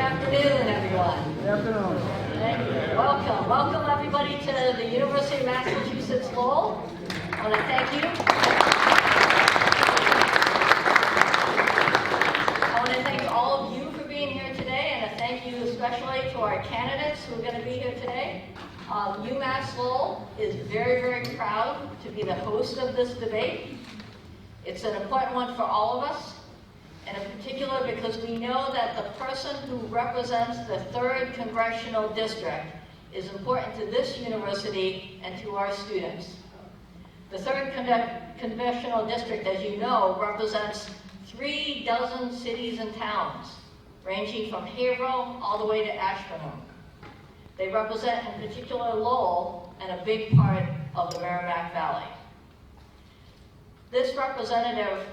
afternoon, everyone. Good afternoon. Thank you. Welcome. Welcome, everybody, to the University of Massachusetts Lowell. I want to thank you. I want to thank all of you for being here today, and a thank you especially to our candidates who are going to be here today. UMASS Lowell is very, very proud to be the host of this debate. It's an important one for all of us, and in particular because we know that the person who represents the 3rd Congressional District is important to this university and to our students. The 3rd Congressional District, as you know, represents 36 cities and towns, ranging from Haverhill all the way to Ashburnham. They represent, in particular, Lowell and a big part of the Merrimack Valley. This representative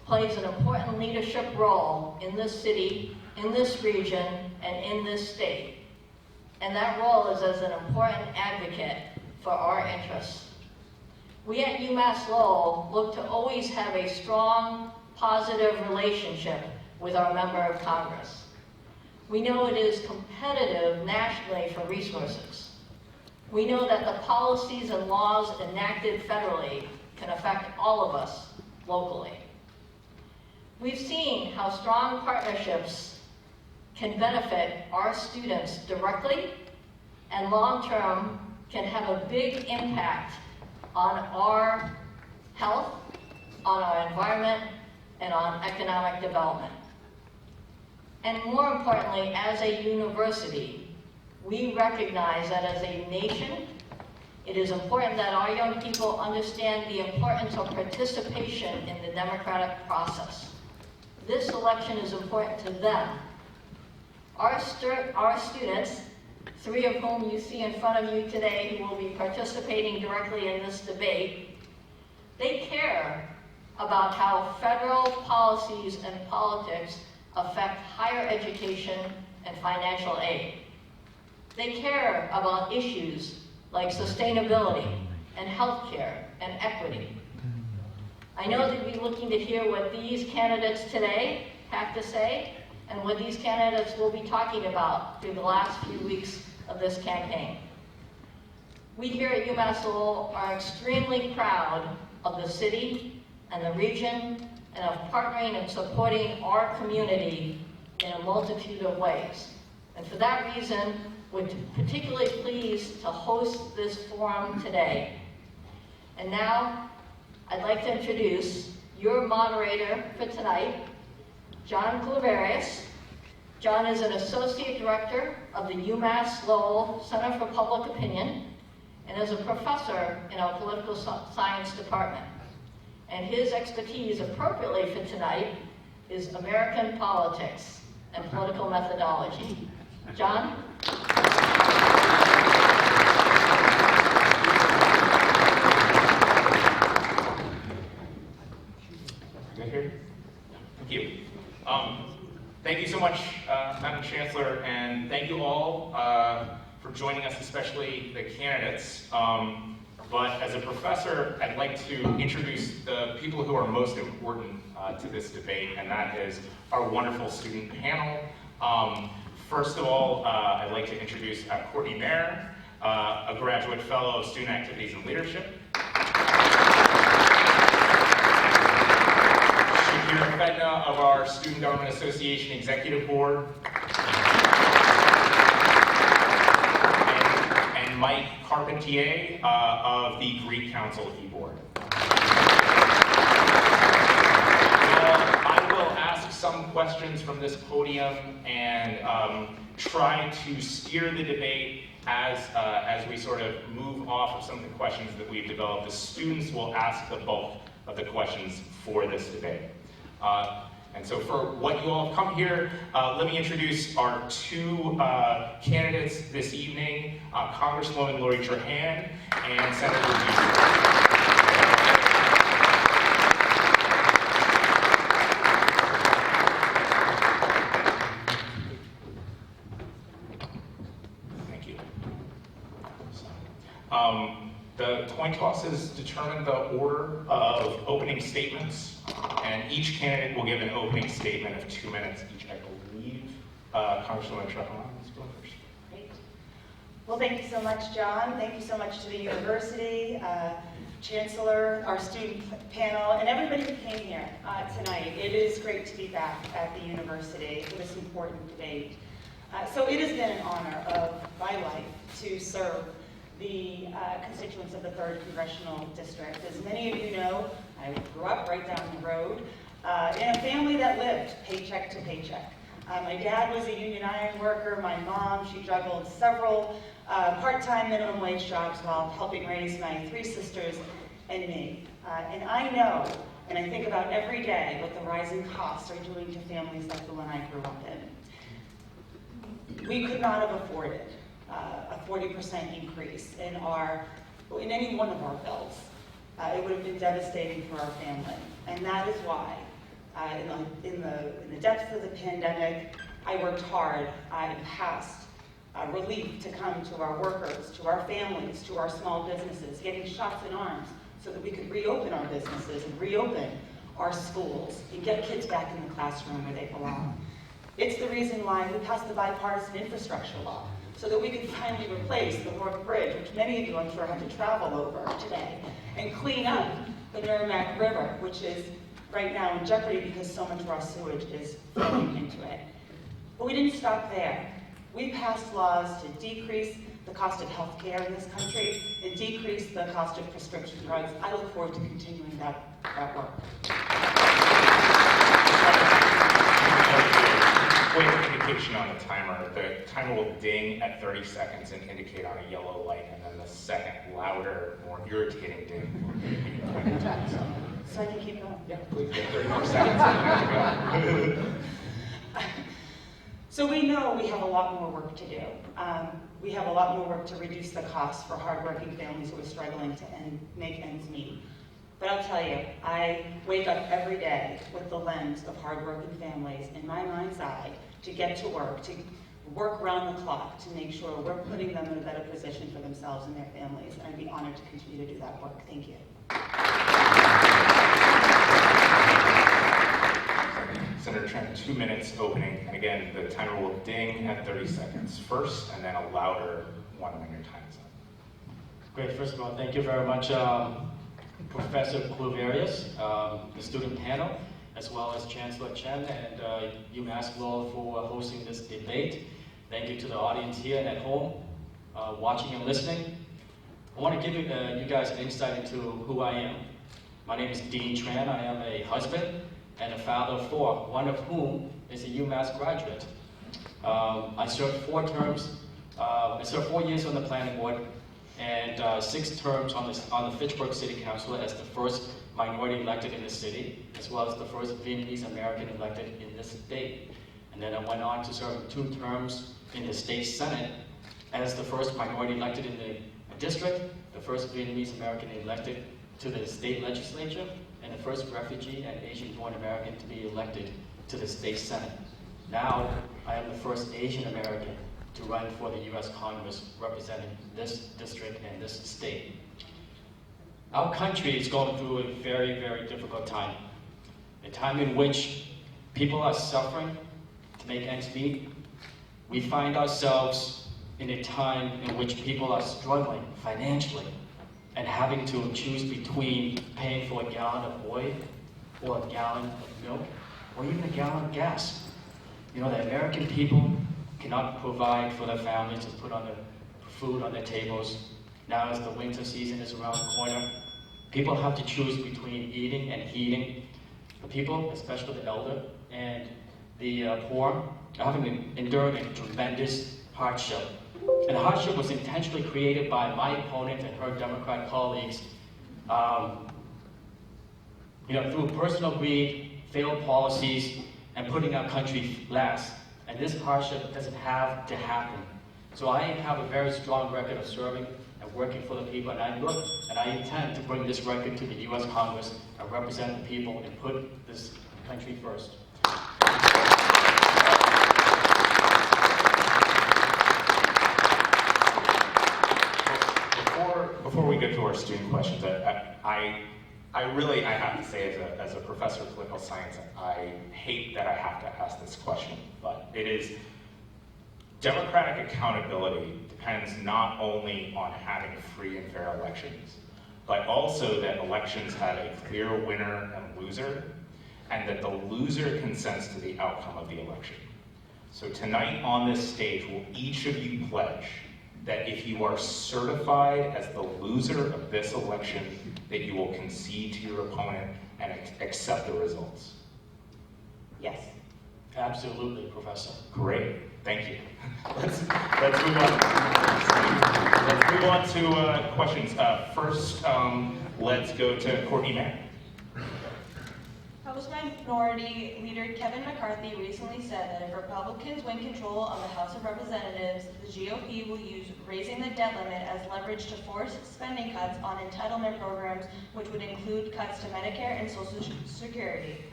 plays an important leadership role in this city, in this region, and in this state. And that role is as an important advocate for our interests. We at UMass Lowell look to always have a strong, positive relationship with our member of Congress. We know it is competitive nationally for resources. We know that the policies and laws enacted federally can affect all of us locally. We've seen how strong partnerships can benefit our students directly and long-term can have a big impact on our health, on our environment, and on economic development. And more importantly, as a university, we recognize that as a nation, it is important that our young people understand the importance of participation in the democratic process. This election is important to them. Our students, 3 of whom you see in front of you today who will be participating directly in this debate, they care about how federal policies and politics affect higher education and financial aid. They care about issues like sustainability and healthcare and equity. I know that you'll be looking to hear what these candidates today have to say and what these candidates will be talking about through the last few weeks of this campaign. We here at UMass Lowell are extremely proud of the city and the region and of partnering and supporting our community in a multitude of ways. And for that reason, we're particularly pleased to host this forum today. And now, I'd like to introduce your moderator for tonight, John Claverius. John is an Associate Director of the UMass Lowell Center for Public Opinion and is a professor in our Political Science Department. And his expertise, appropriately for tonight, is American politics and political methodology. John? Thank you. Thank you so much, Madam Chancellor, and thank you all for joining us, especially the candidates. But as a professor, I'd like to introduce the people who are most important to this debate, and that is our wonderful student panel. First of all, I'd like to introduce Courtney Mayer, a graduate fellow of Student Activities and Leadership. Shakira Fedna of our Student Government Association Executive Board. And Mike Carpentier of the Greek Council E-Board. I will ask some questions from this podium and try to steer the debate as we sort of move off of some of the questions that we've developed. The students will ask the bulk of the questions for this debate. And so for what you all have come here, let me introduce our 2 candidates this evening, Congresswoman Lori Trahan and Senator Tran. Thank you. The coin tosses determine the order of opening statements, and each candidate will give an opening statement of 2 minutes each, I believe. Congresswoman Trahan is going first. Great. Well, thank you so much, John. Thank you so much to the university, Chancellor, our student panel, and everybody who came here tonight. It is great to be back at the university for this important debate. So it has been an honor of my life to serve the constituents of the 3rd Congressional District. As many of you know, I grew up right down the road in a family that lived paycheck to paycheck. My dad was a union iron worker. My mom, she juggled several part-time minimum wage jobs while helping raise my 3 sisters and me. And I know, and I think about every day, what the rising costs are doing to families like the one I grew up in. We could not have afforded a 40% increase in any one of our bills. It would have been devastating for our family. And that is why, in the depths of the pandemic, I worked hard and passed relief to come to our workers, to our families, to our small businesses, getting shots in arms so that we could reopen our businesses and reopen our schools and get kids back in the classroom where they belong. It's the reason why we passed the bipartisan infrastructure law, so that we could finally replace the Newark Bridge, which many of you, I'm sure, had to travel over today, and clean up the Merrimack River, which is right now in jeopardy because so much raw sewage is flowing into it. But we didn't stop there. We passed laws to decrease the cost of health care in this country and decrease the cost of prescription drugs. I look forward to continuing that work. Quick indication on the timer. The timer will ding at 30 seconds and indicate on a yellow light, and then the second, louder, more irritating ding will indicate when time is up. So I can keep going? Yeah, please get 30 more seconds and there you go. So we know we have a lot more work to do. We have a lot more work to reduce the costs for hardworking families who are struggling to make ends meet. But I'll tell you, I wake up every day with the lens of hardworking families in my mind's eye to get to work around the clock to make sure we're putting them in a better position for themselves and their families. And I'd be honored to continue to do that work. Thank you. Senator Tran, 2 minutes opening. And again, the timer will ding at 30 seconds first, and then a louder one when your time is up. Great. First of all, thank you very much, Professor Cluverius, the student panel, as well as Chancellor Chen and UMASS Lowell for hosting this debate. Thank you to the audience here and at home, watching and listening. I want to give you guys an insight into who I am. My name is Dean Tran. I am a husband and a father of 4, one of whom is a UMass graduate. I served 4 terms. I served 4 years on the planning board and 6 terms on the Fitchburg City Council as the first minority elected in the city, as well as the first Vietnamese American elected in this state. And then I went on to serve 2 terms in the state Senate as the first minority elected in the district, the first Vietnamese American elected to the state legislature, and the first refugee and Asian-born American to be elected to the state Senate. Now, I am the first Asian American to run for the U.S. Congress representing this district and this state. Our country is going through a very, very difficult time. A time in which people are suffering to make ends meet. We find ourselves in a time in which people are struggling financially and having to choose between paying for a gallon of oil or a gallon of milk or even a gallon of gas. You know, the American people cannot provide for their families to put on their food on their tables. Now as the winter season is around the corner, people have to choose between eating and heating. The people, especially the elder and the poor, are having endured a tremendous hardship. And the hardship was intentionally created by my opponent and her Democrat colleagues, through personal greed, failed policies, and putting our country last. And this hardship doesn't have to happen. So I have a very strong record of serving and working for the people, and I intend to bring this record to the U.S. Congress and represent the people and put this country first. Before we get to our student questions, I have to say, as a professor of political science, I hate that I have to ask this question, but it is Democratic accountability depends not only on having free and fair elections, but also that elections have a clear winner and loser, and that the loser consents to the outcome of the election. So tonight on this stage, will each of you pledge that if you are certified as the loser of this election, that you will concede to your opponent and accept the results? Yes. Absolutely, Professor. Great, thank you. Let's move on. Let's move on to questions. First, let's go to Courtney Mann. House Minority Leader Kevin McCarthy recently said that if Republicans win control of the House of Representatives, the GOP will use raising the debt limit as leverage to force spending cuts on entitlement programs, which would include cuts to Medicare and Social Security.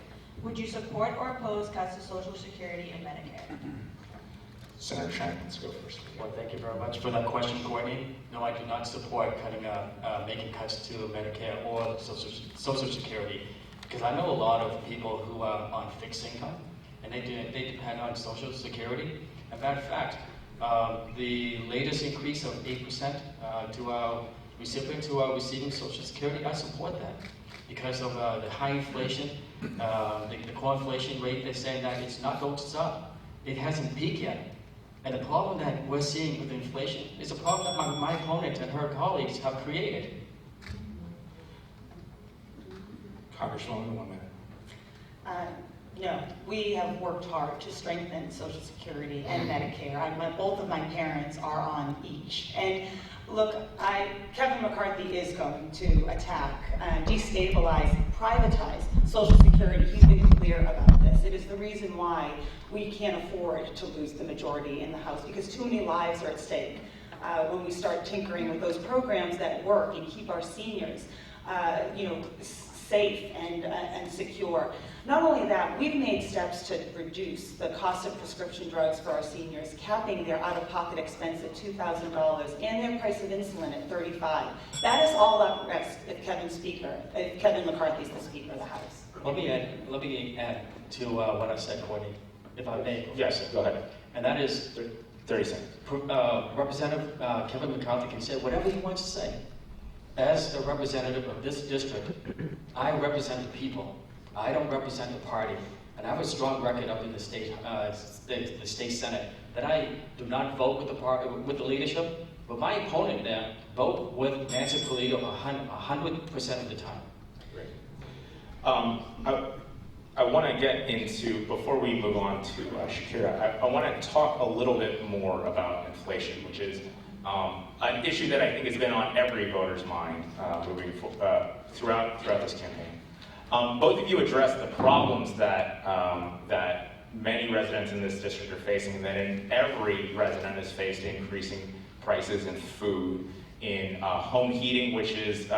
Would you support or oppose cuts to Social Security and Medicare? Senator Tran, let's go first. Well, thank you very much for that question, Courtney. No, I do not support making cuts to Medicare or Social Security, because I know a lot of people who are on fixed income, and they depend on Social Security. As a matter of fact, the latest increase of 8% to our recipients who are receiving Social Security, I support that because of the high inflation, the core inflation rate. They're saying that it's not going to stop. It hasn't peaked yet. And the problem that we're seeing with inflation is a problem that my opponent and her colleagues have created. Congresswoman, 1 minute. No, we have worked hard to strengthen Social Security and Medicare. Both of my parents are on each. And look, Kevin McCarthy is going to attack, destabilize, privatize Social Security. He's been clear about this. It is the reason why we can't afford to lose the majority in the House, because too many lives are at stake when we start tinkering with those programs that work and keep our seniors, safe and secure. Not only that, we've made steps to reduce the cost of prescription drugs for our seniors, capping their out-of-pocket expense at $2,000 and their price of insulin at $35. That is all at risk if Kevin McCarthy is the Speaker of the House. Let me add to what I said, Courtney, if I may. Yes, go ahead. And that is, 30 seconds. Representative Kevin McCarthy can say whatever he wants to say. As a representative of this district, I represent the people. I don't represent the party. And I have a strong record up in the state Senate that I do not vote with the party, with the leadership, but my opponent there vote with Nancy Polito 100% of the time. Great. I want to get into, before we move on to Shakira, I want to talk a little bit more about inflation, which is an issue that I think has been on every voter's mind throughout this campaign. Both of you addressed the problems that many residents in this district are facing, and that every resident has faced increasing prices in food, in home heating, which is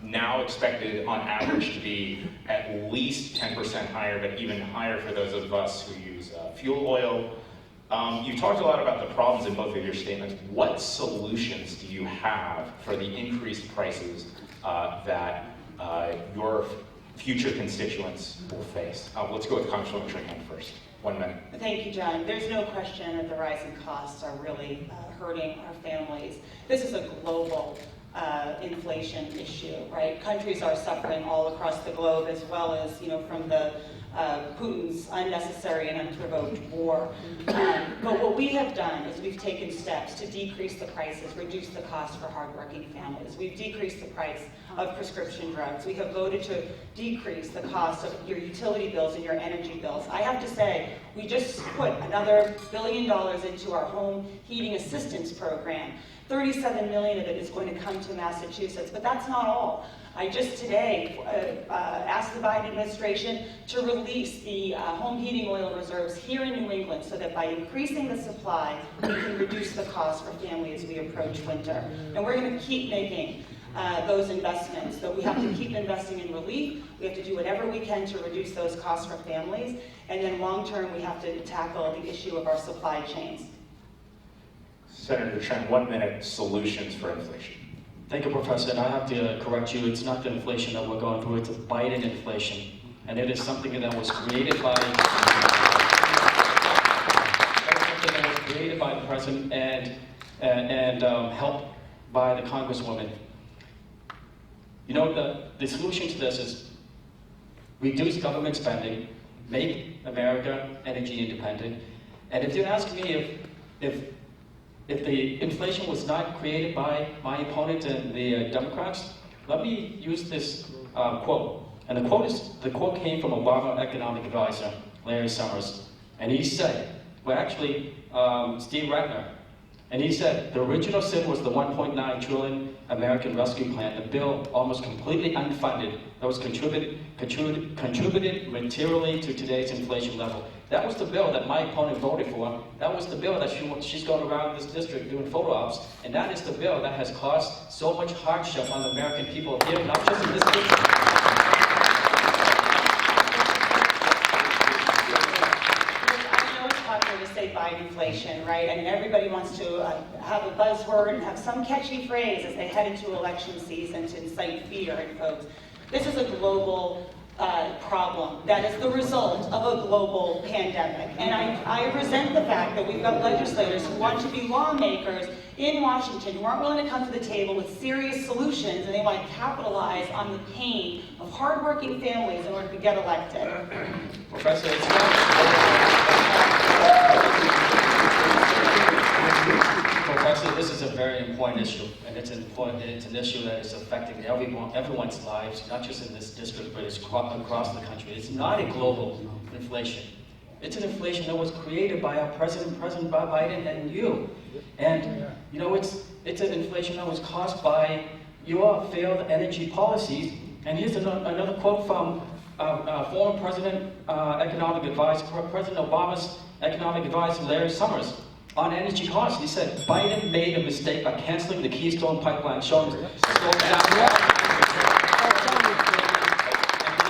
now expected on average to be at least 10% higher, but even higher for those of us who use fuel oil. You've talked a lot about the problems in both of your statements. What solutions do you have for the increased prices that your future constituents will face? Let's go with Congresswoman Trahan first. 1 minute. Thank you, John. There's no question that the rising costs are really hurting our families. This is a global inflation issue, right? Countries are suffering all across the globe, as well as, from the Putin's unnecessary and unprovoked war. But what we have done is we've taken steps to decrease the prices, reduce the cost for hardworking families. We've decreased the price of prescription drugs. We have voted to decrease the cost of your utility bills and your energy bills. I have to say, we just put another $1 billion into our home heating assistance program. $37 million of it is going to come to Massachusetts, but that's not all. I just today asked the Biden administration to release the home heating oil reserves here in New England so that by increasing the supply, we can reduce the cost for families as we approach winter. And we're going to keep making those investments. So we have to keep investing in relief. We have to do whatever we can to reduce those costs for families. And then long term, we have to tackle the issue of our supply chains. Senator Tran, 1 minute, solutions for inflation. Thank you, Professor. And I have to correct you. It's not the inflation that we're going through. It's a Biden inflation. And it is something that was created by President and helped by the Congresswoman. You know, the solution to this is reduce government spending, make America energy independent. And if you ask me if the inflation was not created by my opponent and the Democrats, let me use this quote. And the quote came from Obama economic advisor, Larry Summers. And he said, well, actually, Steve Ratner. And he said, the original sin was the $1.9 trillion American Rescue Plan, the bill almost completely unfunded that was contributed materially to today's inflation level. That was the bill that my opponent voted for. That was the bill that she's going around this district doing photo ops. And that is the bill that has caused so much hardship on the American people here, not just in this district. To say fight inflation, right? And everybody wants to have a buzzword and have some catchy phrase as they head into election season to incite fear in folks. This is a global problem that is the result of a global pandemic. And I resent the fact that we've got legislators who want to be lawmakers in Washington who aren't willing to come to the table with serious solutions, and they want to capitalize on the pain of hardworking families in order to get elected. Professor, Professor, this is a very important issue, and it's an issue that is affecting everyone's lives, not just in this district, but it's across the country. It's not a global inflation. It's an inflation that was created by our President Biden and you. And you know, it's an inflation that was caused by your failed energy policies. And here's another quote from former President President Obama's economic advisor, Larry Summers, on energy costs. He said, Biden made a mistake by canceling the Keystone Pipeline, showing and being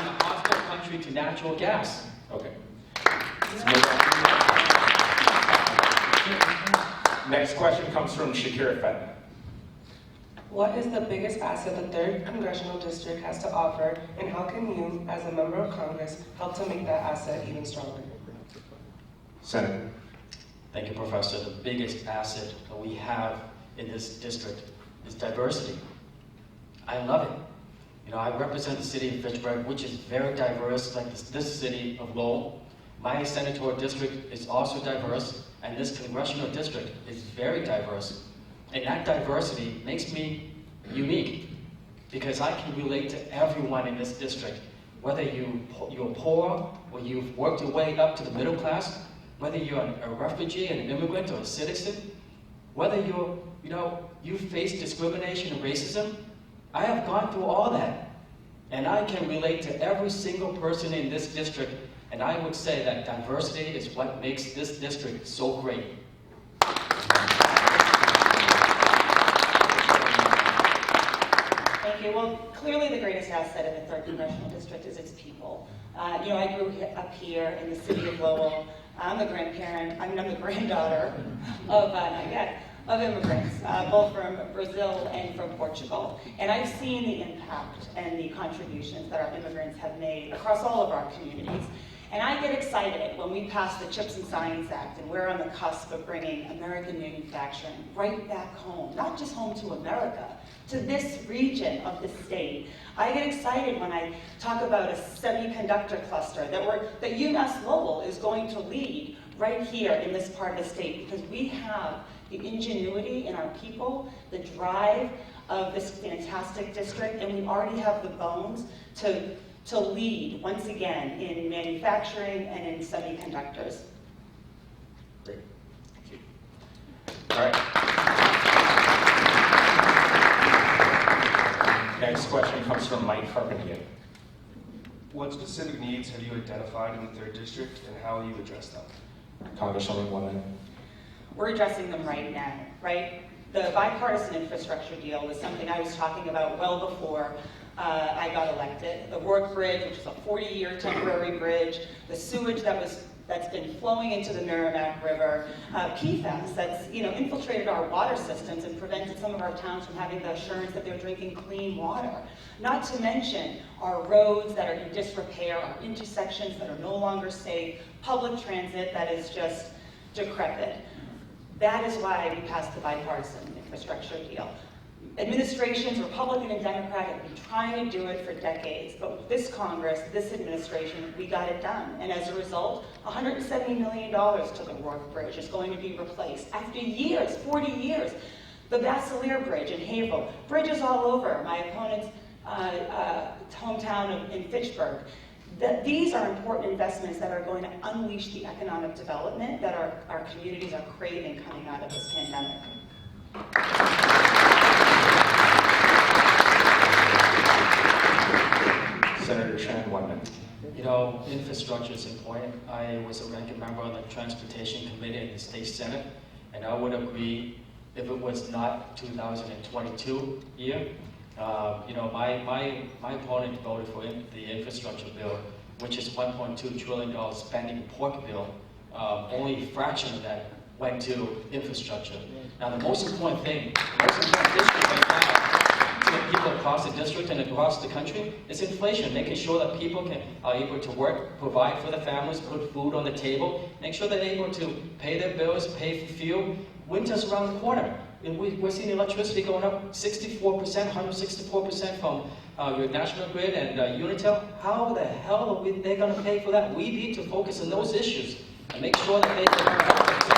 a hostile country to natural gas. Okay. Next question comes from Shakira Fenton. What is the biggest asset the 3rd Congressional District has to offer, and how can you, as a member of Congress, help to make that asset even stronger? Senator. Thank you, Professor. The biggest asset that we have in this district is diversity. I love it. You know, I represent the city of Fitchburg, which is very diverse, like this city of Lowell. My senatorial district is also diverse, and this congressional district is very diverse. And that diversity makes me unique, because I can relate to everyone in this district, whether you're poor or you've worked your way up to the middle class, whether you're a refugee, an immigrant, or a citizen, whether you face discrimination and racism. I have gone through all that, and I can relate to every single person in this district, and I would say that diversity is what makes this district so great. Thank you. Well, clearly the greatest asset of the 3rd Congressional District is its people. You know, I grew up here in the city of Lowell. I'm the granddaughter of immigrants, both from Brazil and from Portugal. And I've seen the impact and the contributions that our immigrants have made across all of our communities. And I get excited when we pass the CHIPS and Science Act, and we're on the cusp of bringing American manufacturing right back home, not just home to America, to this region of the state. I get excited when I talk about a semiconductor cluster that UMASS Lowell is going to lead right here in this part of the state, because we have the ingenuity in our people, the drive of this fantastic district, and we already have the bones to lead once again in manufacturing and in semiconductors. Great. Thank you. All right. Next question comes from Mike Carpentier. What specific needs have you identified in the 3rd District, and how will you address them? Congresswoman, 1 minute. We're addressing them right now, right? The bipartisan infrastructure deal was something I was talking about well before I got elected. The Work Bridge, which is a 40-year temporary bridge, the sewage that's been flowing into the Merrimack River, PFAS that's infiltrated our water systems and prevented some of our towns from having the assurance that they're drinking clean water. Not to mention our roads that are in disrepair, our intersections that are no longer safe, public transit that is just decrepit. That is why we passed the bipartisan infrastructure deal. Administrations, Republican and Democrat, have been trying to do it for decades, but with this Congress, this administration, we got it done. And as a result, $170 million to the Rourke Bridge is going to be replaced. After years, 40 years, the Vassilier Bridge in Haverhill, bridges all over my opponent's hometown in Fitchburg. These are important investments that are going to unleash the economic development that our communities are craving coming out of this pandemic. Senator Tran, 1 minute. You know, infrastructure is important. I was a ranking member on the Transportation Committee in the State Senate, and I would agree if it was not 2022 year. You know, my opponent voted for the infrastructure bill, which is $1.2 trillion spending pork bill. Only a fraction of that went to infrastructure. Now, the most important thing, the most important issue right now to people across the district and across the country is inflation, making sure that people are able to work, provide for their families, put food on the table, make sure they're able to pay their bills, pay for fuel. Winter's around the corner. And we're seeing electricity going up 64%, 164% from your National Grid and Unitel. How the hell are they going to pay for that? We need to focus on those issues and make sure that they can help themselves.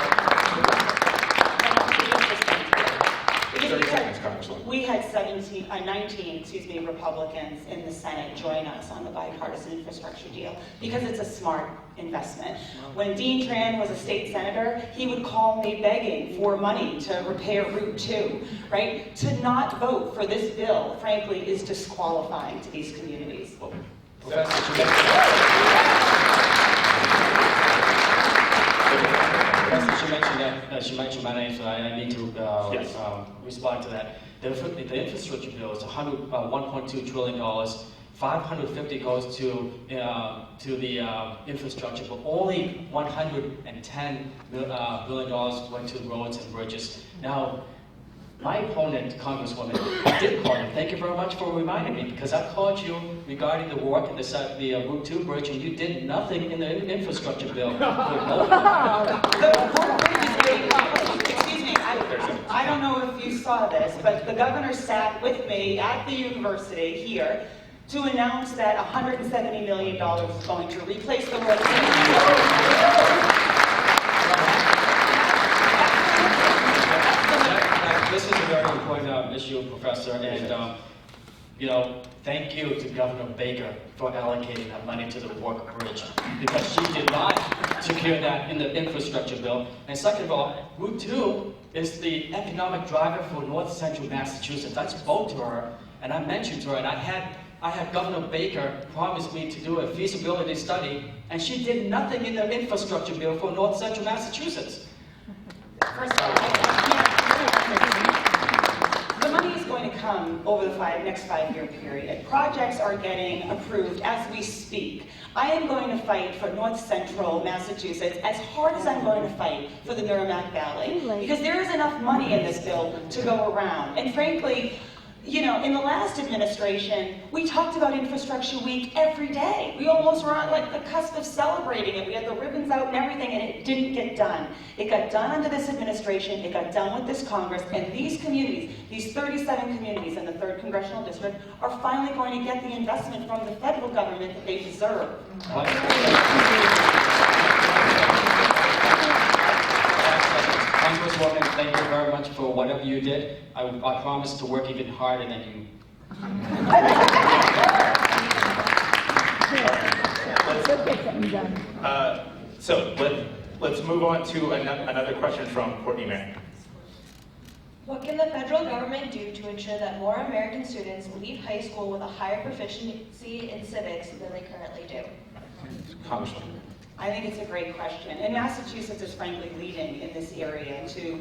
We had 19 Republicans in the Senate join us on the bipartisan infrastructure deal because it's a smart investment. When Dean Tran was a state senator, he would call me begging for money to repair Route 2, right? To not vote for this bill, frankly, is disqualifying to these communities. She mentioned my name, so I need to respond to that. The infrastructure bill is $1.2 trillion. 550 goes to the infrastructure, but only $110 billion went to roads and bridges. Now, my opponent, Congresswoman, I did call you. Thank you very much for reminding me, because I called you regarding the work in the Route 2 bridge, and you did nothing in the infrastructure bill. Excuse me, I don't know if you saw this, but the governor sat with me at the university here to announce that $170 million is going to replace the road. This is a very important issue, Professor, and you know, thank you to Governor Baker for allocating that money to the Rourke Bridge, because she did not secure that in the infrastructure bill. And second of all, Route 2 is the economic driver for North Central Massachusetts. I spoke to her, and I mentioned to her, and I had Governor Baker promise me to do a feasibility study, and she did nothing in the infrastructure bill for North Central Massachusetts. First of all, the money is going to come over the next 5-year period. Projects are getting approved as we speak. I am going to fight for North Central Massachusetts as hard as I'm going to fight for the Merrimack Valley, because there is enough money in this bill to go around. And frankly, you know, in the last administration, we talked about Infrastructure Week every day. We almost were on like the cusp of celebrating it. We had the ribbons out and everything, and it didn't get done. It got done under this administration, it got done with this Congress, and these communities, these 37 communities in the 3rd Congressional District, are finally going to get the investment from the federal government that they deserve. Congresswoman, thank you very much for whatever you did. I promise to work even harder than you. So let's move on to another question from Courtney May. What can the federal government do to ensure that more American students leave high school with a higher proficiency in civics than they currently do? Congresswoman. I think it's a great question, and Massachusetts is frankly leading in this area to,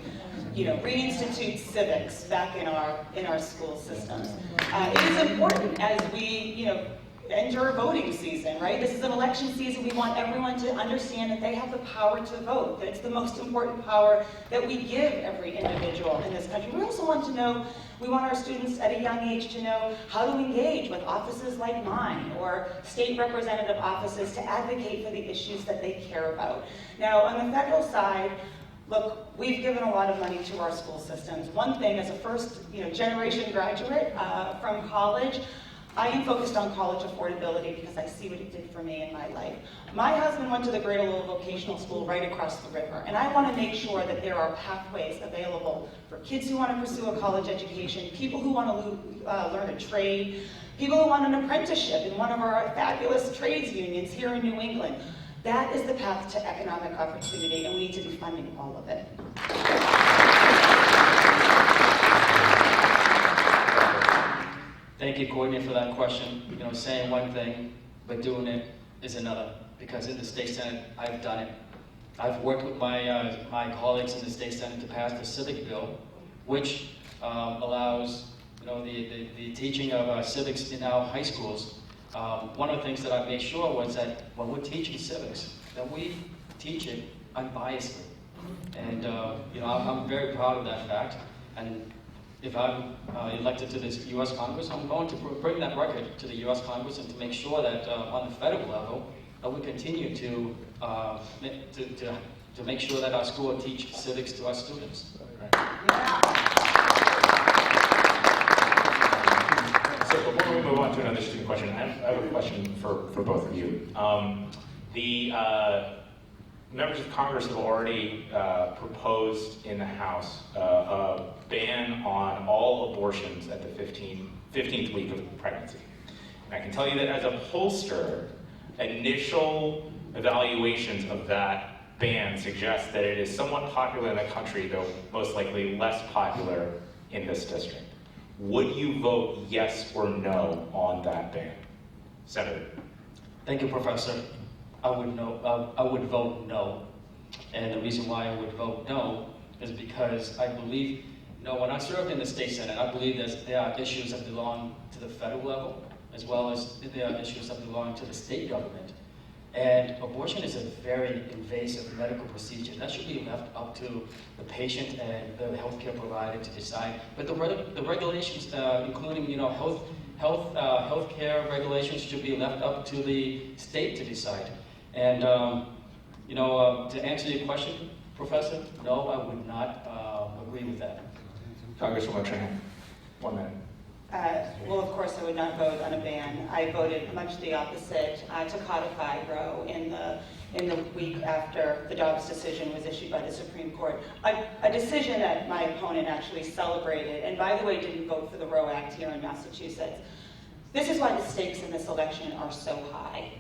you know, reinstitute civics back in our school systems. It is important as we, you know, enter voting season, right? This is an election season. We want everyone to understand that they have the power to vote, that it's the most important power that we give every individual in this country. We also want to know, we want our students at a young age to know how to engage with offices like mine or state representative offices to advocate for the issues that they care about. Now, on the federal side, Look, we've given a lot of money to our school systems. One thing, as a first generation graduate from college, I am focused on college affordability because I see what it did for me in my life. My husband went to the Greater Lowell Vocational School right across the river, and I want to make sure that there are pathways available for kids who want to pursue a college education, people who want to learn a trade, people who want an apprenticeship in one of our fabulous trades unions here in New England. That is the path to economic opportunity, and we need to be funding all of it. Thank you, Courtney, for that question. Saying one thing, but doing it is another. Because in the State Senate, I've done it. I've worked with my colleagues in the State Senate to pass the civic bill, which allows the teaching of civics in our high schools. One of the things that I made sure was that when we're teaching civics, that we teach it unbiasedly. And I'm very proud of that fact. And if I'm elected to this U.S. Congress, I'm going to bring that record to the U.S. Congress and to make sure that on the federal level, we continue to make sure that our school teach civics to our students. So before we move on to another student question, I have a question for both of you. The members of Congress have already proposed in the House a ban on all abortions at the 15th week of pregnancy. And I can tell you that as a pollster, initial evaluations of that ban suggest that it is somewhat popular in the country, though most likely less popular in this district. Would you vote yes or no on that ban? Senator. Thank you, Professor. I would vote no. And the reason why I would vote no is because I believe, when I served in the State Senate, I believe there are issues that belong to the federal level, as well as there are issues that belong to the state government. And abortion is a very invasive medical procedure. That should be left up to the patient and the healthcare provider to decide. But the regulations, including healthcare regulations, should be left up to the state to decide. And to answer your question, Professor, no, I would not agree with that. Congresswoman Tran, 1 minute. Well, of course, I would not vote on a ban. I voted much the opposite to codify Roe in the week after the Dobbs decision was issued by the Supreme Court. A decision that my opponent actually celebrated, and by the way, didn't vote for the Roe Act here in Massachusetts. This is why the stakes in this election are so high.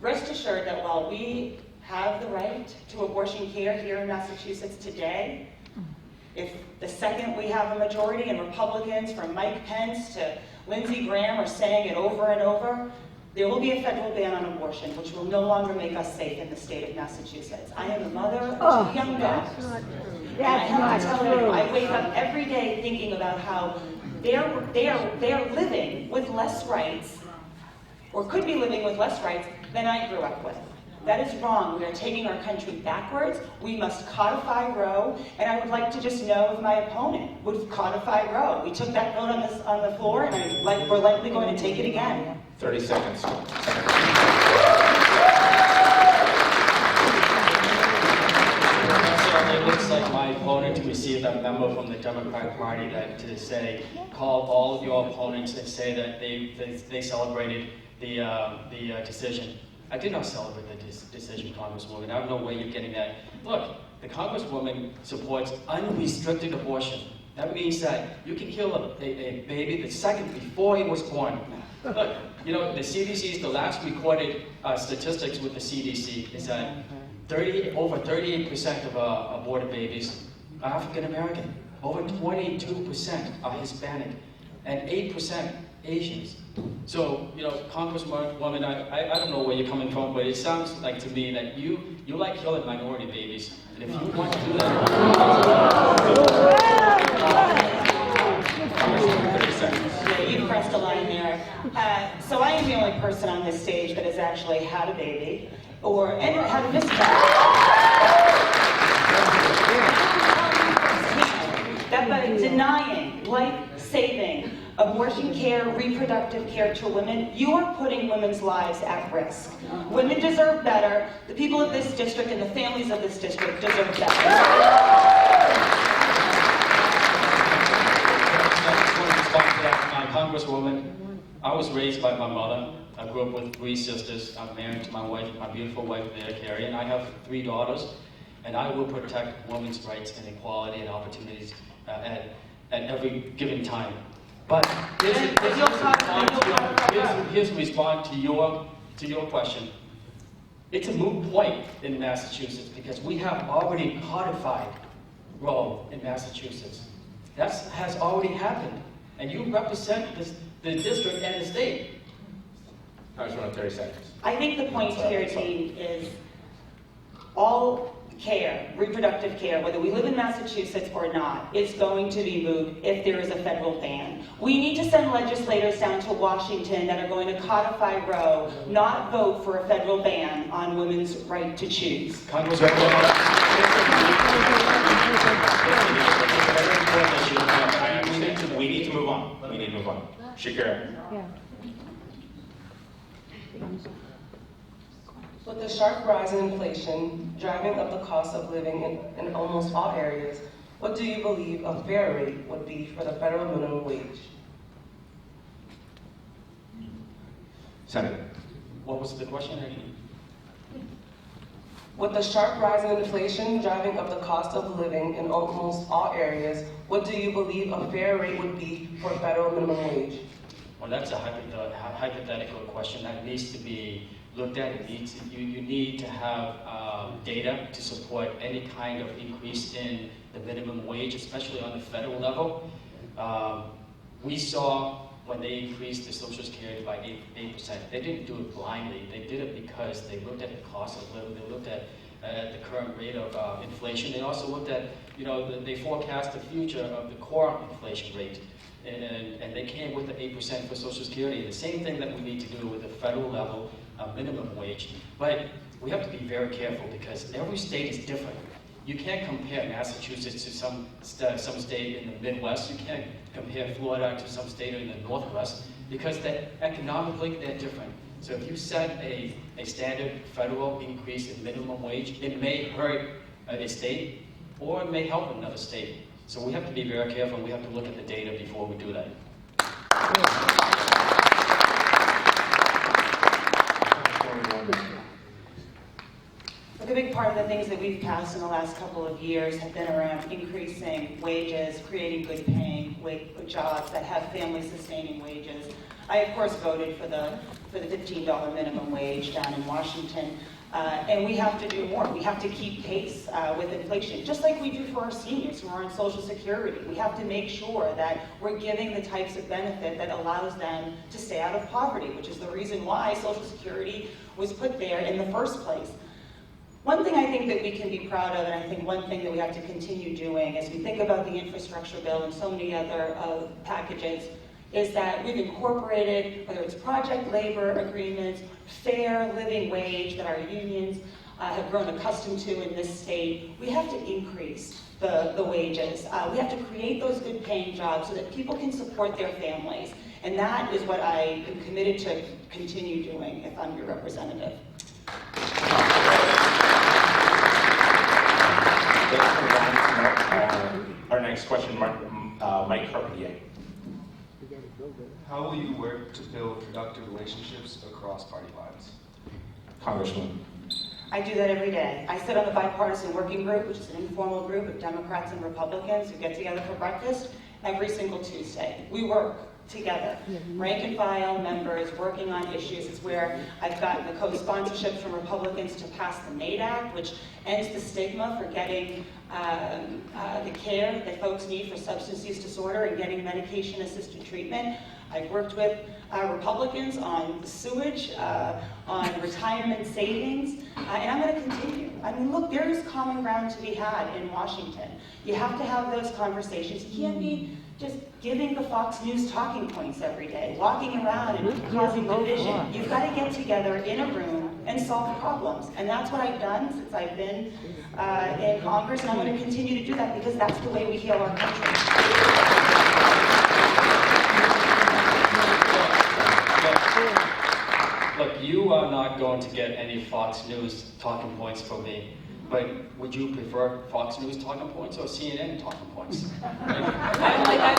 Rest assured that while we have the right to abortion care here in Massachusetts today, if the second we have a majority and Republicans from Mike Pence to Lindsey Graham are saying it over and over, there will be a federal ban on abortion, which will no longer make us safe in the state of Massachusetts. I am a mother of 2 young daughters. And I have to tell you, I wake up every day thinking about how they are living with less rights, or could be living with less rights, than I grew up with. That is wrong. We are taking our country backwards. We must codify Roe, and I would like to just know if my opponent would codify Roe. We took that vote on the floor, and we're likely going to take it again. 30 seconds. It looks like my opponent received a memo from the Democratic Party that to say, call all of your opponents and say that they celebrated the decision. I did not celebrate the decision, Congresswoman. I don't know where you're getting that. Look, the Congresswoman supports unrestricted abortion. That means that you can kill a baby the second before he was born. Look, the CDC's, the last recorded statistics with the CDC is that over 38% of aborted babies are African American. Over 22% are Hispanic, and 8% Asians. So, Congresswoman, I don't know where you're coming from, but it sounds like to me that you like killing minority babies. And if you want to do that, yeah, you pressed a line there. So I am the only person on this stage that has actually had a baby, and had a miscarriage. That by denying life-saving abortion care, reproductive care to women, you are putting women's lives at risk. Women deserve better. The people of this district and the families of this district deserve better. I was raised by my mother. I grew up with 3 sisters. I'm married to my wife, my beautiful wife there, Carrie, and I have 3 daughters. And I will protect women's rights and equality and opportunities at every given time. But here's respond to your question. It's a moot point in Massachusetts because we have already codified Roe in Massachusetts. That has already happened, and you represent the district and the state. I just want 30 seconds. I think the point here, Dean, is all care, reproductive care, whether we live in Massachusetts or not, is going to be moot if there is a federal ban. We need to send legislators down to Washington that are going to codify Roe, not vote for a federal ban on women's right to choose. We need to move on. We need to move on. Shakira. Yeah. With the sharp rise in inflation driving up the cost of living in almost all areas, what do you believe a fair rate would be for the federal minimum wage? Senator. What was the question? With the sharp rise in inflation driving up the cost of living in almost all areas, what do you believe a fair rate would be for federal minimum wage? Well, that's a hypothetical question that needs to be looked at. You need to have data to support any kind of increase in the minimum wage, especially on the federal level. We saw when they increased the Social Security by 8%, they didn't do it blindly. They did it because they looked at the cost of living. They looked at the current rate of inflation. They also looked at, they forecast the future of the core inflation rate. And they came with the 8% for Social Security. The same thing that we need to do with the federal level minimum wage. But we have to be very careful because every state is different. You can't compare Massachusetts to some state in the Midwest. You can't compare Florida to some state in the Northwest because economically they're different. So if you set a standard federal increase in minimum wage, it may hurt a state or it may help another state. So we have to be very careful. We have to look at the data before we do that. A big part of the things that we've passed in the last couple of years have been around increasing wages, creating good paying jobs that have family sustaining wages. I, of course, voted for the $15 minimum wage down in Washington. And we have to do more. We have to keep pace with inflation, just like we do for our seniors who are on Social Security. We have to make sure that we're giving the types of benefit that allows them to stay out of poverty, which is the reason why Social Security was put there in the first place. One thing I think that we can be proud of, and I think one thing that we have to continue doing as we think about the infrastructure bill and so many other packages, is that we've incorporated, whether it's project labor agreements, fair living wage that our unions have grown accustomed to in this state. We have to increase the wages. We have to create those good paying jobs so that people can support their families. And that is what I am committed to continue doing if I'm your representative. Our next question, Mike Carpentier. How will you work to build productive relationships across party lines? Congresswoman. I do that every day. I sit on the bipartisan working group, which is an informal group of Democrats and Republicans who get together for breakfast every single Tuesday. We work together, rank and file members working on issues. It's where I've gotten the co-sponsorships from Republicans to pass the MAID Act, which ends the stigma for getting the care that folks need for substance use disorder and getting medication-assisted treatment. I've worked with Republicans on sewage, on retirement savings, and I'm going to continue. I mean, look, there is common ground to be had in Washington. You have to have those conversations. You can't be just giving the Fox News talking points every day, walking around and causing division. You've got to get together in a room and solve problems. And that's what I've done since I've been in Congress, and I'm going to continue to do that because that's the way we heal our country. Look, you are not going to get any Fox News talking points from me. but would you prefer Fox News talking points or CNN talking points? I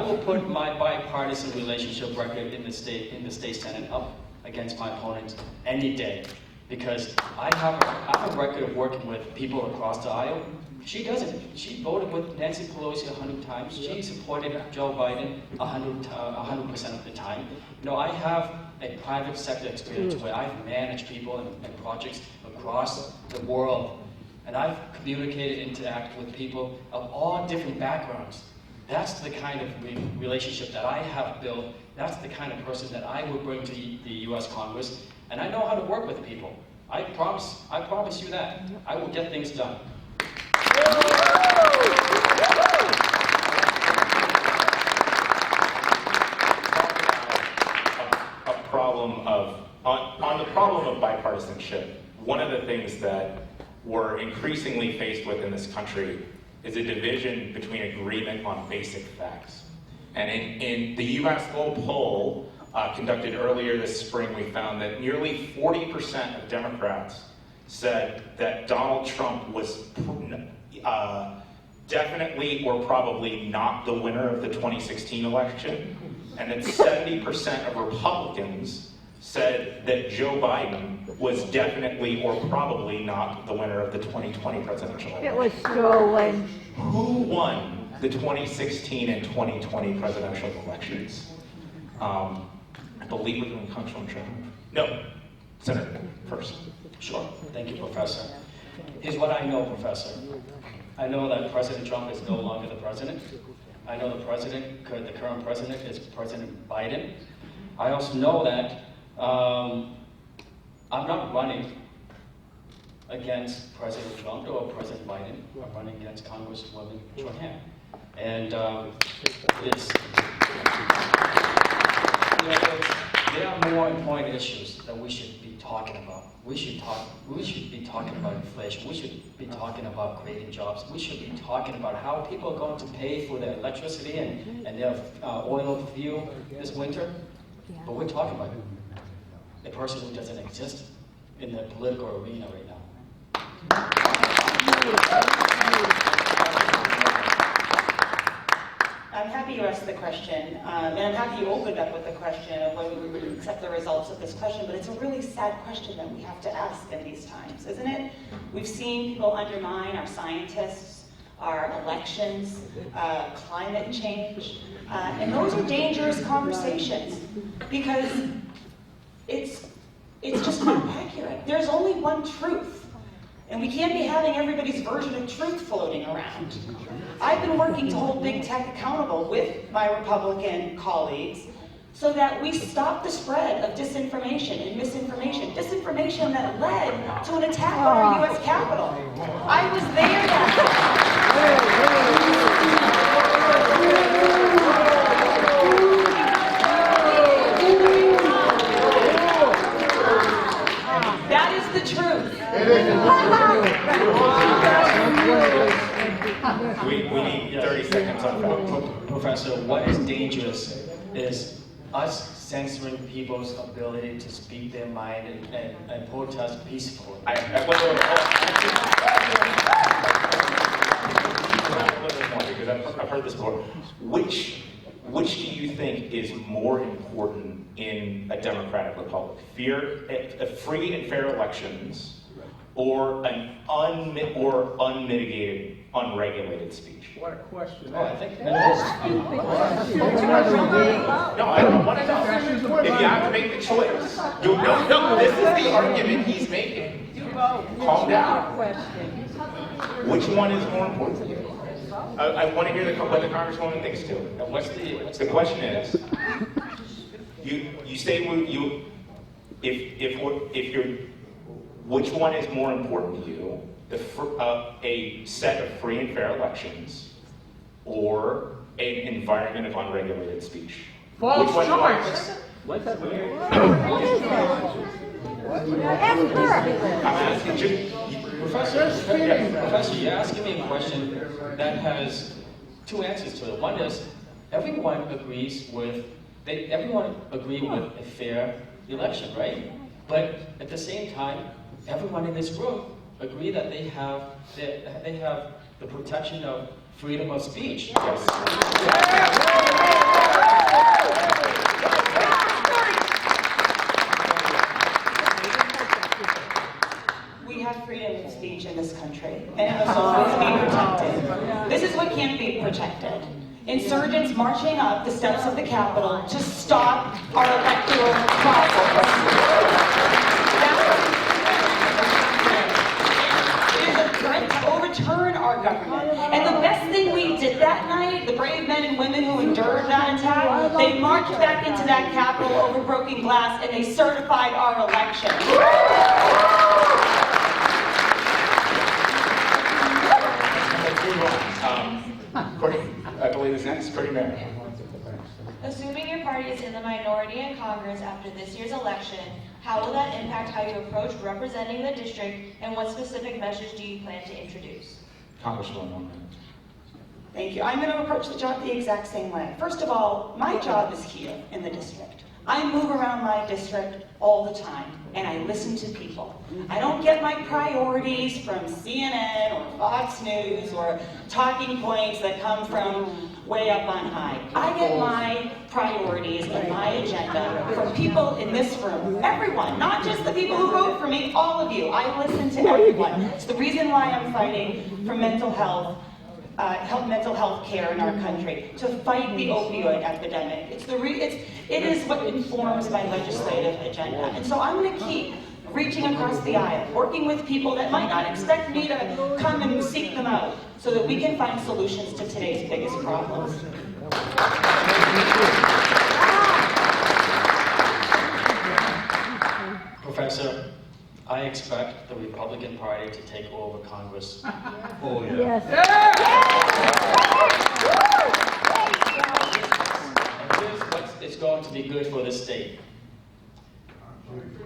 will put my bipartisan relationship record in the state Senate up against my opponent any day, because I have a record of working with people across the aisle. She doesn't. She voted with Nancy Pelosi 100 times. She supported Joe Biden 100% of the time. You know, I have a private sector experience where I've managed people and projects across the world. And I've communicated, interact with people of all different backgrounds. That's the kind of relationship that I have built. That's the kind of person that I would bring to the U.S. Congress. And I know how to work with people. I promise you that. I will get things done. On the problem of bipartisanship, one of the things that we're increasingly faced with in this country is a division between agreement on basic facts. And in the UMass Lowell poll conducted earlier this spring, we found that nearly 40% of Democrats said that Donald Trump was definitely or probably not the winner of the 2016 election, and that 70% of Republicans said that Joe Biden was definitely or probably not the winner of the 2020 presidential election. It was stolen. Who won the 2016 and 2020 presidential elections? I believe it comes from Trahan. No, Senator first. Sure. Thank you, Professor. Here's what I know, Professor. I know that President Trump is no longer the president. I know the current president is President Biden. I also know that I'm not running against President Trump or President Biden. I'm running against Congresswoman Trahan. And there are more important issues that we should be talking about. We should be talking about inflation. We should be talking about creating jobs. We should be talking about how people are going to pay for their electricity and their oil fuel this winter. But we're talking about a person who doesn't exist in the political arena right now. I'm happy you asked the question, and I'm happy you opened up with the question of whether we would accept the results of this question, but it's a really sad question that we have to ask in these times, isn't it? We've seen people undermine our scientists, our elections, climate change, and those are dangerous conversations because it's just not accurate. There's only one truth. And we can't be having everybody's version of truth floating around. I've been working to hold big tech accountable with my Republican colleagues so that we stop the spread of disinformation and misinformation. Disinformation that led to an attack on our U.S. Capitol. I was there that That is the truth. We need 30 seconds on that. Professor, what is dangerous is us censoring people's ability to speak their mind and protest peacefully. Because I've heard this before. Which do you think is more important in a democratic republic? Free and fair elections, or unmitigated, unregulated speech? What a question. Oh, I think No, I don't want to know. If you have to make the choice, no, this is the argument he's making. Calm down. Which one is more important to you? I want to hear what the Congresswoman thinks too. The question is, you say which one is more important to you? A set of free and fair elections, or an environment of unregulated speech? False Which one choice. What is that? I'm asking you. Professor, you're asking me a question that has two answers to it. One is, everyone agreed with a fair election, right? But at the same time, everyone in this room agree that they have the protection of freedom of speech. We have freedom of speech in this country, and it must always be protected. This is what can't be protected. Insurgents marching up the steps of the Capitol to stop our electoral process. It is a threat to overturn our government. And the best thing we did that night, the brave men and women who endured that attack, they marched back into that Capitol over broken glass and they certified our election. Courtney, I believe is next. Courtney Mayor. Assuming your party is in the minority in Congress after this year's election, how will that impact how you approach representing the district, and what specific measures do you plan to introduce? Congresswoman, 1 minute. Thank you. I'm going to approach the job the exact same way. First of all, my job is here in the district. I move around my district all the time, and I listen to people. I don't get my priorities from CNN or Fox News or talking points that come from way up on high. I get my priorities and my agenda from people in this room. Everyone, not just the people who vote for me, all of you. I listen to everyone. It's the reason why I'm fighting for mental health care in our country, to fight the opioid epidemic. It is what informs my legislative agenda. And so I'm going to keep reaching across the aisle, working with people that might not expect me to come and seek them out, so that we can find solutions to today's biggest problems. Professor, I expect the Republican Party to take over Congress. Oh, yeah. And here's what is going to be good for this state.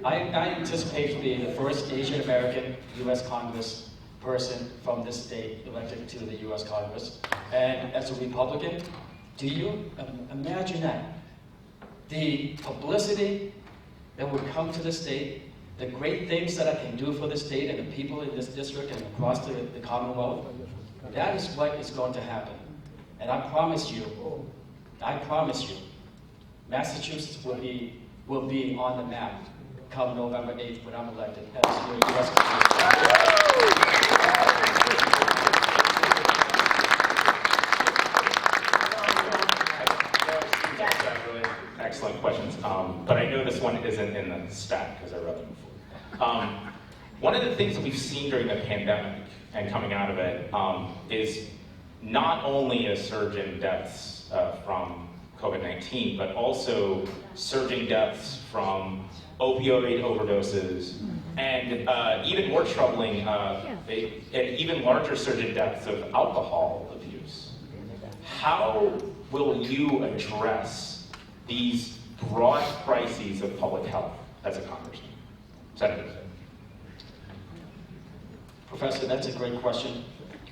I anticipate to be the first Asian American U.S. Congress person from this state elected to the U.S. Congress. And as a Republican, do you imagine that? The publicity that would come to the state, the great things that I can do for the state and the people in this district and across the Commonwealth, that is what is going to happen. And I promise you, Massachusetts will be on the map come November 8th when I'm elected as your U.S. Excellent questions, but I know this one isn't in the stack because I read them before. One of the things that we've seen during the pandemic and coming out of it is not only a surge in deaths from COVID-19, but also surging deaths from opioid overdoses, and even more troubling, an even larger surge in deaths of alcohol abuse. How will you address these broad crises of public health as a congressman? Senator. Professor, that's a great question.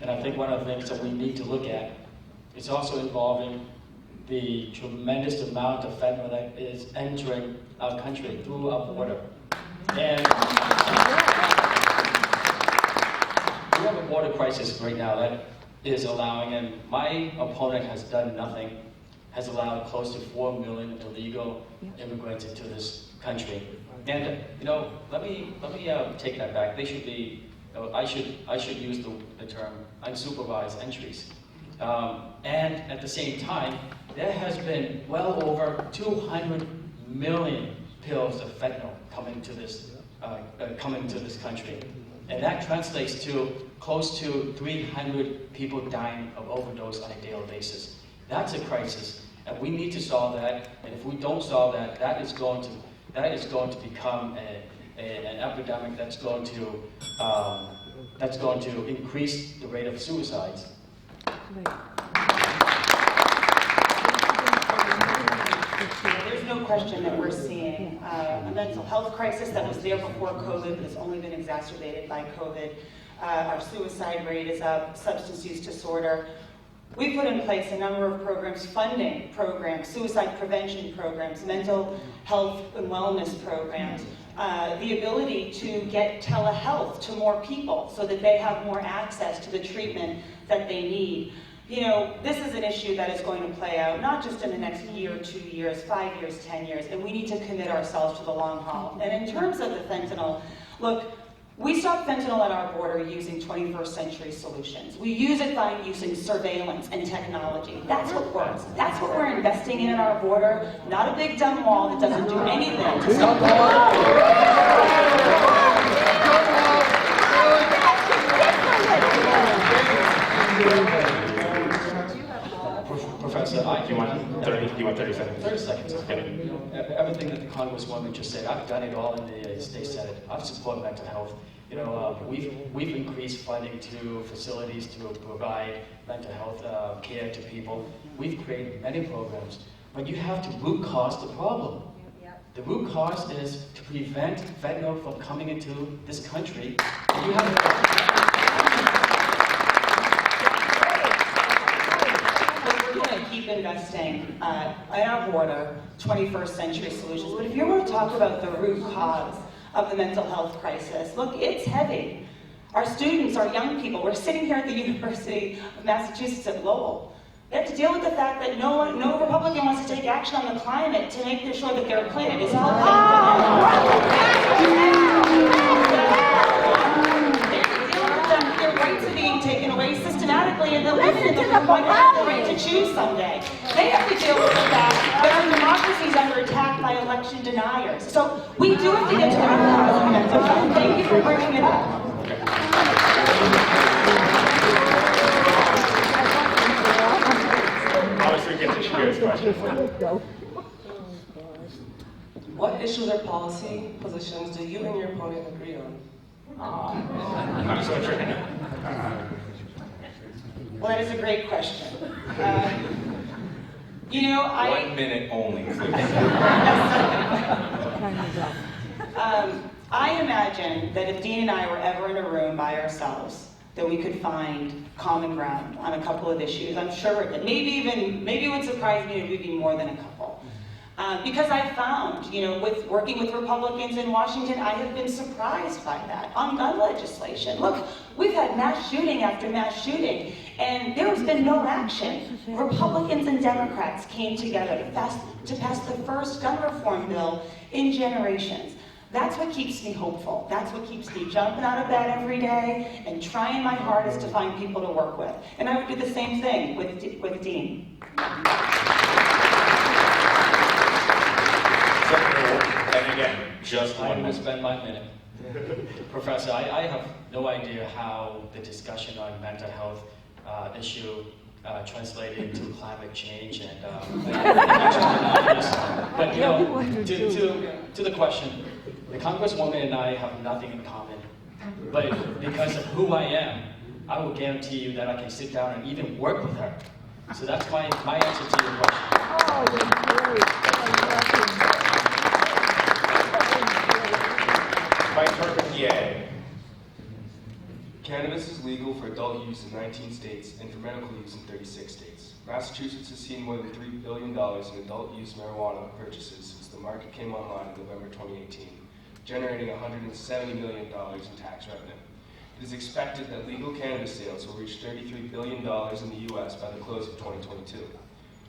And I think one of the things that we need to look at is also involving the tremendous amount of fentanyl that is entering our country through our border. And we have a border crisis right now that is allowing, and my opponent has done nothing, has allowed close to 4 million illegal immigrants into this country. And let me take that back. They should be. I should use the term unsupervised entries. And at the same time, there has been well over 200 million pills of fentanyl coming to this country, and that translates to close to 300 people dying of overdose on a daily basis. That's a crisis, and we need to solve that. And if we don't solve that, that is going to become an epidemic that's going to increase the rate of suicides. There's no question that we're seeing a mental health crisis that was there before COVID, but has only been exacerbated by COVID. Our suicide rate is up, substance use disorder. We put in place a number of programs, funding programs, suicide prevention programs, mental health and wellness programs, the ability to get telehealth to more people so that they have more access to the treatment that they need. You know, this is an issue that is going to play out not just in the next year, 2 years, 5 years, 10 years, and we need to commit ourselves to the long haul. And in terms of the fentanyl, look, we stop fentanyl at our border using 21st century solutions. We use it by using surveillance and technology. That's what works. That's what we're investing in at our border, not a big dumb wall that doesn't do anything to stop Professor, You want 30 seconds? 30 seconds. Yeah. Everything that the Congresswoman just said, I've done it all in the state senate. I've supported mental health. You know, we've increased funding to facilities to provide mental health care to people. We've created many programs, but you have to root cause the problem. The root cause is to prevent fentanyl from coming into this country. You have to keep investing in our border, 21st century solutions. But if you were to talk about the root cause of the mental health crisis, look, it's heavy. Our students, our young people, we're sitting here at the University of Massachusetts at Lowell. They have to deal with the fact that no Republican wants to take action on the climate to make sure that their planet is healthy. Their rights are being taken away systematically, and the women might have the right to choose someday. They have to deal with the fact that our democracy is under attack by election deniers. So we do have to get to the root cause of mental health. Thank you for bringing it up. Obviously, get to Shakira's question. What issues or policy positions do you and your opponent agree on? I'm so Trahan. Well, that is a great question. You know, 1 minute only, please. I imagine that if Dean and I were ever in a room by ourselves, that we could find common ground on a couple of issues. I'm sure that maybe it would surprise me if we'd be more than a couple. Because I found, you know, with working with Republicans in Washington, I have been surprised by that on gun legislation. Look, we've had mass shooting after mass shooting, and there has been no action. Republicans and Democrats came together to pass the first gun reform bill in generations. That's what keeps me hopeful. That's what keeps me jumping out of bed every day and trying my hardest to find people to work with. And I would do the same thing with Dean. And again, just I 1 will minute. spend my minute. Professor, I have no idea how the discussion on mental health issue translated into climate change and but you know, to the question, the Congresswoman and I have nothing in common. But because of who I am, I will guarantee you that I can sit down and even work with her. So that's my answer to your question. Vice President Ye. Cannabis is legal for adult use in 19 states and for medical use in 36 states. Massachusetts has seen more than $3 billion in adult use marijuana purchases since the market came online in November 2018, generating $170 million in tax revenue. It is expected that legal cannabis sales will reach $33 billion in the U.S. by the close of 2022.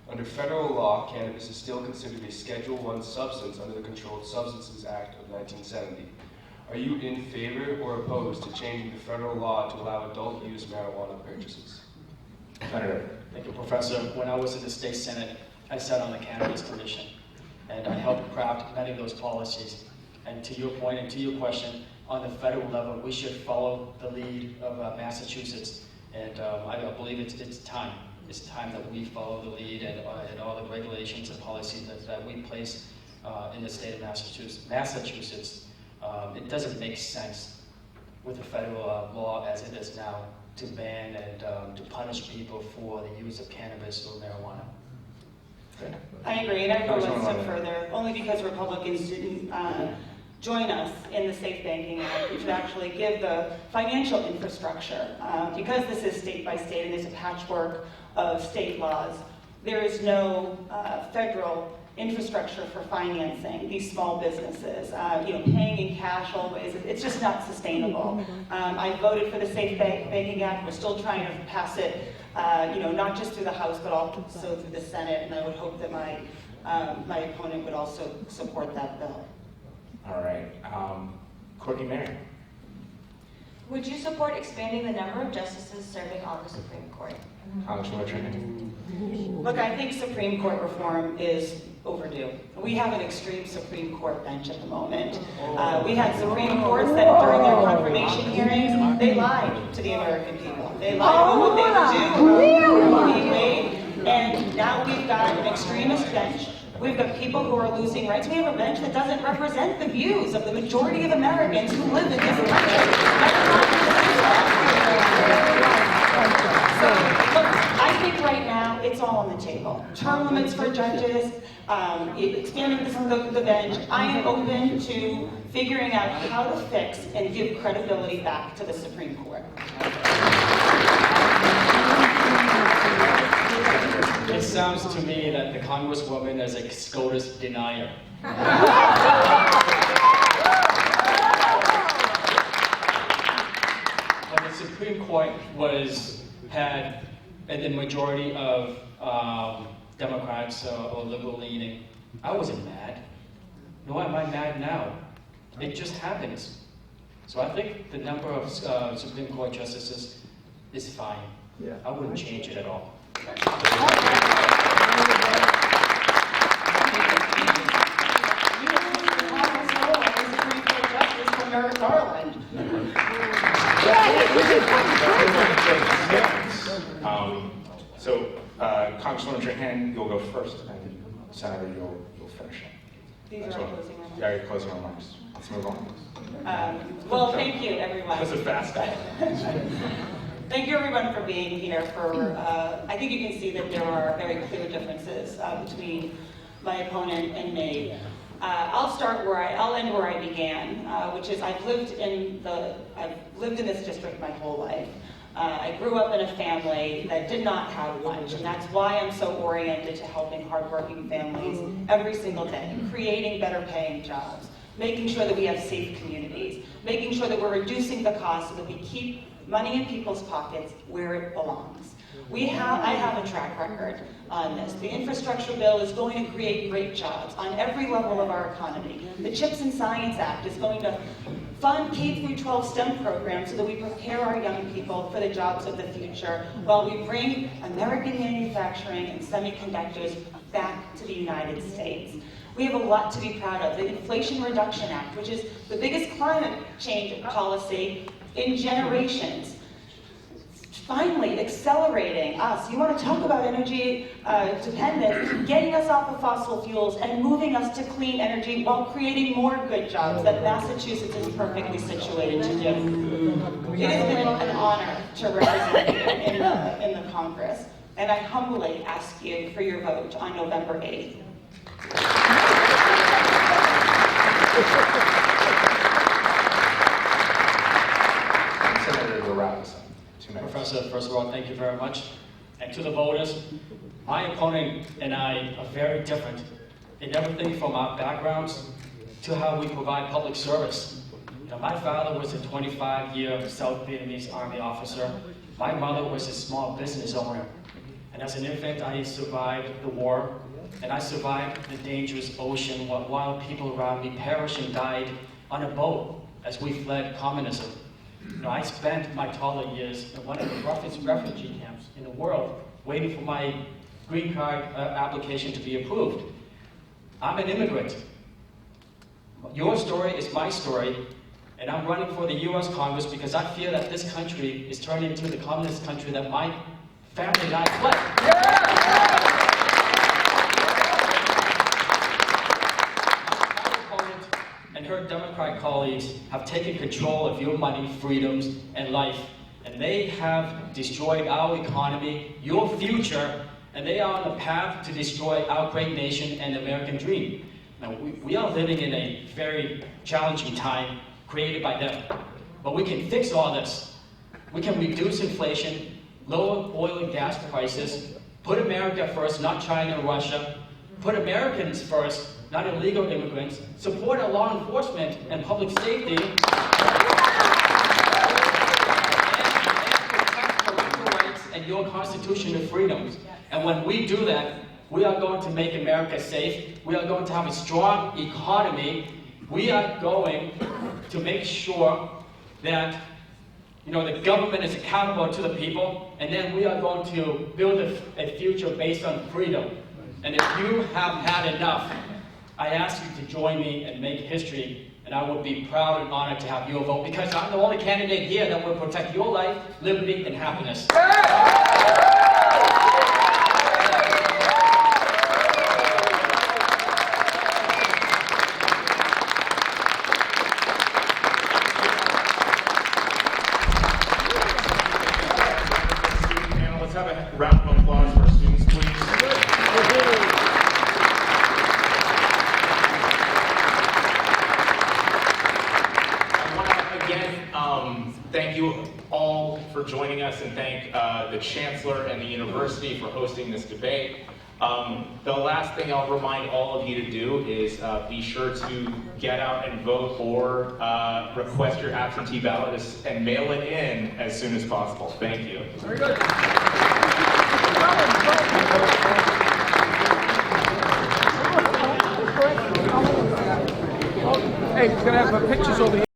Under federal law, cannabis is still considered a Schedule I substance under the Controlled Substances Act of 1970. Are you in favor or opposed to changing the federal law to allow adult use marijuana purchases? Senator. Thank you, Professor. When I was in the state senate, I sat on the Cannabis Commission, and I helped craft many of those policies. And to your point and to your question, on the federal level, we should follow the lead of Massachusetts, and I believe it's time. It's time that we follow the lead and all the regulations and policies that we place in the state of Massachusetts. It doesn't make sense with the federal law as it is now to ban and to punish people for the use of cannabis or marijuana. I agree, and I go one step further, only because Republicans didn't join us in the Safe Banking Act, which would actually give the financial infrastructure. Because this is state by state and there's a patchwork of state laws, there is no federal infrastructure for financing these small businesses. Paying in cash always, it's just not sustainable. I voted for the Safe Banking Act. We're still trying to pass it, not just through the House, but also through the Senate, and I would hope that my opponent would also support that bill. All right. Courtney Mayer. Would you support expanding the number of justices serving on the Supreme Court? Congresswoman Trahan. Look, I think Supreme Court reform is overdue. We have an extreme Supreme Court bench at the moment. We had Supreme Courts that during their confirmation hearings, they lied to the American people. They lied about what they would do, what would be made, and now we've got an extremist bench. We've got people who are losing rights. We have a bench that doesn't represent the views of the majority of Americans who live in this country. So, look, I think right now it's all on the table. Term limits for judges, expanding the bench. I am open to figuring out how to fix and give credibility back to the Supreme Court. It sounds to me that the Congresswoman is a SCOTUS denier. When the Supreme Court had the majority of Democrats or liberal leaning, I wasn't mad. Nor am I mad now. It just happens. So I think the number of Supreme Court justices is fine. Yeah. I wouldn't change it at all. Congresswoman Trahan, you'll go first, and Senator, you'll finish up. These are our closing remarks. Yeah, your closing remarks. Let's move on. Well, thank you, everyone. That was a fast guy. Thank you, everyone, for being here. I think you can see that there are very clear differences between my opponent and me. I'll end where I began, which is I've lived in this district my whole life. I grew up in a family that did not have much, and that's why I'm so oriented to helping hardworking families every single day, creating better paying jobs, making sure that we have safe communities, making sure that we're reducing the cost so that we keep money in people's pockets where it belongs. I have a track record on this. The infrastructure bill is going to create great jobs on every level of our economy. The CHIPS and Science Act is going to fund K-12 STEM programs so that we prepare our young people for the jobs of the future while we bring American manufacturing and semiconductors back to the United States. We have a lot to be proud of. The Inflation Reduction Act, which is the biggest climate change policy in generations. Finally, accelerating us. You want to talk about energy dependence, getting us off of fossil fuels and moving us to clean energy while creating more good jobs that Massachusetts is perfectly situated to do. It has been an honor to represent you in the Congress, and I humbly ask you for your vote on November 8th. Senator Trahan. Professor, first of all, thank you very much. And to the voters, my opponent and I are very different in everything from our backgrounds to how we provide public service. My father was a 25-year South Vietnamese Army officer. My mother was a small business owner. And as an infant, I survived the war, and I survived the dangerous ocean while people around me perished and died on a boat as we fled communism. I spent my toddler years in one of the roughest refugee camps in the world, waiting for my green card application to be approved. I'm an immigrant. Your story is my story, and I'm running for the U.S. Congress because I feel that this country is turning into the communist country that my family and I fled. And her Democrat colleagues have taken control of your money, freedoms, and life. And they have destroyed our economy, your future, and they are on the path to destroy our great nation and the American dream. Now, we are living in a very challenging time created by them. But we can fix all this. We can reduce inflation, lower oil and gas prices, put America first, not China and Russia, put Americans first, not illegal immigrants, support our law enforcement and public safety, and protect parental rights and your constitutional freedoms. And when we do that, we are going to make America safe. We are going to have a strong economy. We are going to make sure that the government is accountable to the people, and then we are going to build a future based on freedom. And if you have had enough, I ask you to join me and make history, and I will be proud and honored to have your vote, because I'm the only candidate here that will protect your life, liberty, and happiness. Let's have a round of applause for our students, please. I want to again thank you all for joining us, and thank the Chancellor and the University for hosting this debate. The last thing I'll remind all of you to do is be sure to get out and vote, or request your absentee ballot and mail it in as soon as possible. Thank you. Very good. Hey, we're going to have pictures over here.